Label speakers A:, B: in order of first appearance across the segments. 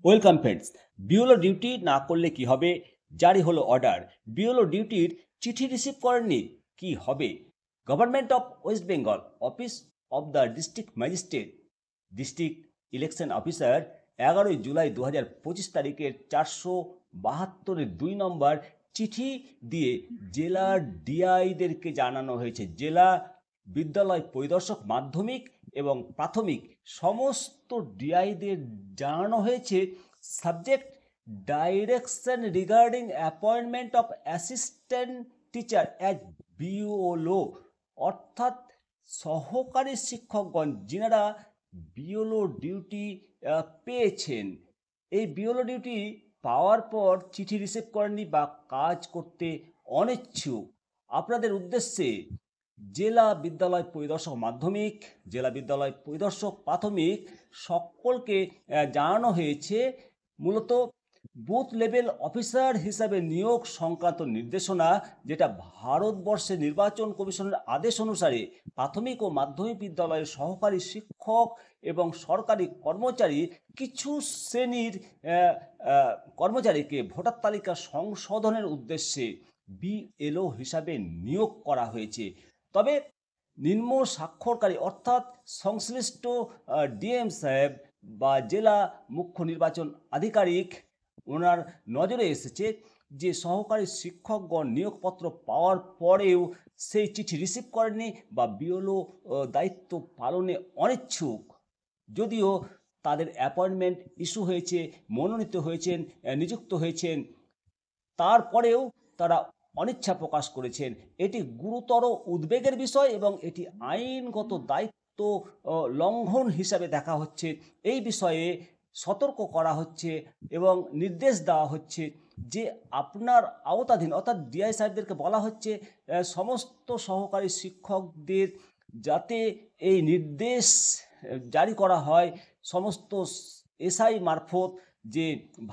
A: Welcome friends. বিওলো duty না করলে কি হবে? জারি হলো অর্ডার। বিওলো ডিউটির চিঠি রিসিভ করেননি, কি হবে? Government of West Bengal, office of the district magistrate, district election officer 11 July 2025 তারিখের 472-এর 2 নম্বর চিঠি দিয়ে জেলার ডিআইদেরকে জানানো হয়েছে। জেলা বিদ্যালয় পরিদর্শক মাধ্যমিক এবং প্রাথমিক সমস্ত ডিআইদের জানানো হয়েছে, subject direction regarding appointment of assistant teacher as below, অর্থাৎ সহকারী শিক্ষকগণ যিনারা বিওলো ডিউটি পেয়েছেন, এই বিওলো ডিউটি পাওয়ার পর চিঠি রিসিভ করেননি বা কাজ করতে অনিচ্ছুক, আপনাদের উদ্দেশ্যে জেলা বিদ্যালয় পরিদর্শক মাধ্যমিক, জেলা বিদ্যালয় পরিদর্শক প্রাথমিক সকলকে জানানো হয়েছে মূলত বুথ লেভেল অফিসার হিসাবে নিয়োগ সংক্রান্ত নির্দেশনা, যেটা ভারতবর্ষের নির্বাচন কমিশনের আদেশ অনুসারে প্রাথমিক ও মাধ্যমিক বিদ্যালয়ের সহকারী শিক্ষক এবং সরকারি কর্মচারী কিছু শ্রেণীর কর্মচারীকে ভোটার তালিকা সংশোধনের উদ্দেশ্যে বিএলও হিসাবে নিয়োগ করা হয়েছে। তবে নিম্ন স্বাক্ষরকারী অর্থাৎ সংশ্লিষ্ট ডিএম সাহেব বা জেলা মুখ্য নির্বাচন আধিকারিক, ওনার নজরে এসেছে যে সহকারী শিক্ষকগণ নিয়োগপত্র পাওয়ার পরেও সেই চিঠি রিসিভ করেননি বা বিওলো দায়িত্ব পালনে অনিচ্ছুক, যদিও তাদের অ্যাপয়েন্টমেন্ট ইস্যু হয়েছে, মনোনীত হয়েছেন, নিযুক্ত হয়েছেন, তারপরেও তারা অনিচ্ছা প্রকাশ করেছেন। এটি গুরুতর উদ্বেগের বিষয় এবং এটি আইনগত দায়িত্ব লঙ্ঘন হিসাবে দেখা হচ্ছে। এই বিষয়ে সতর্ক করা হচ্ছে এবং নির্দেশ দেওয়া হচ্ছে যে আপনার আওতাধীন অর্থাৎ ডিআই সাহেবদেরকে বলা হচ্ছে সমস্ত সহকারী শিক্ষকদের যাতে এই নির্দেশ জারি করা হয় সমস্ত এসআই মারফত, যে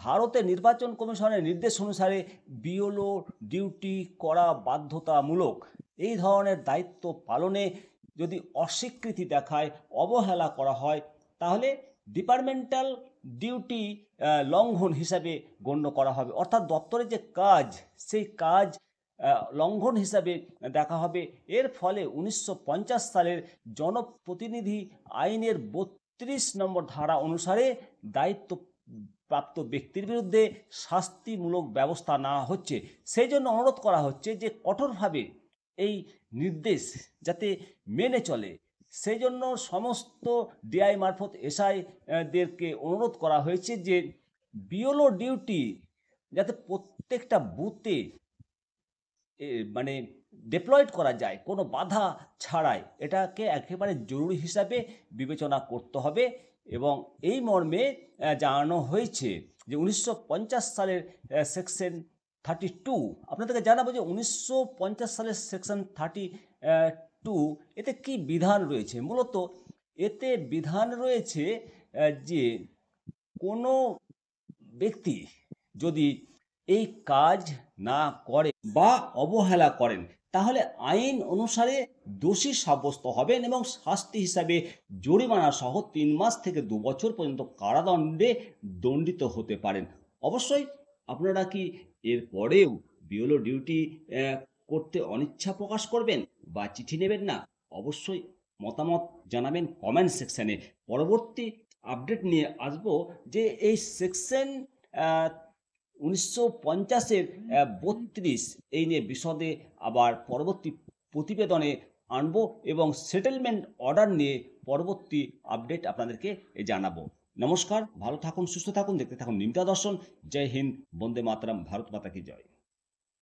A: ভারতের নির্বাচন কমিশনের নির্দেশ অনুসারে বিওলো ডিউটি করা বাধ্যতামূলক। এই ধরনের দায়িত্ব পালনে যদি অস্বীকৃতি দেখায়, অবহেলা করা হয়, তাহলে ডিপার্টমেন্টাল ডিউটি লঙ্ঘন হিসাবে গণ্য করা হবে, অর্থাৎ দপ্তরের যে কাজ সেই কাজ লঙ্ঘন হিসাবে দেখা হবে। এর ফলে 1950 সালের জনপ্রতিনিধি আইনের 32 নম্বর ধারা অনুসারে দায়িত্ব প্রাপ্ত ব্যক্তির বিরুদ্ধে শাস্তিমূলক ব্যবস্থা নেওয়া হচ্ছে। সেই জন্য অনুরোধ করা হচ্ছে যে কঠোরভাবে এই নির্দেশ যাতে মেনে চলে, সেই জন্য সমস্ত ডিআই মারফত এসআইদেরকে অনুরোধ করা হয়েছে যে বিওলো ডিউটি যাতে প্রত্যেকটা বুথে মানে ডিপ্লয়েড করা যায় কোনো বাধা ছাড়াই, এটাকে একেবারে জরুরি হিসাবে বিবেচনা করতে হবে। এবং এই মর্মে জানানো হয়েছে যে 1950 সালের সেকশন 32, আপনাদেরকে জানাবো যে 1950 সালের সেকশন 32 এতে কি বিধান রয়েছে। মূলত এতে বিধান রয়েছে যে কোনো ব্যক্তি যদি এই কাজ না করে বা অবহেলা করেন তাহলে আইন অনুসারে দোষী সাব্যস্ত হবেন এবং শাস্তি হিসাবে জরিমানা সহ 3 মাস থেকে 2 বছর পর্যন্ত কারাদণ্ডে দণ্ডিত হতে পারেন। অবশ্যই আপনারা কি এর পরেও বিওলো ডিউটি করতে অনিচ্ছা প্রকাশ করবেন বা চিঠি নেবেন না? অবশ্যই মতামত জানাবেন কমেন্ট সেকশানে। পরবর্তী আপডেট নিয়ে আসবো যে এই সেকশন 1950-এর 32 এই নিয়ে বিশদে আবার পরবর্তী প্রতিবেদনে আনবো এবং সেটেলমেন্ট অর্ডার নিয়ে পরবর্তী আপডেট আপনাদেরকে জানাবো। নমস্কার, ভালো থাকুন, সুস্থ থাকুন, দেখতে থাকুন নিমিতা দর্শন। জয় হিন্দ, বন্দে মাতরম, ভারত মাতা কি জয়।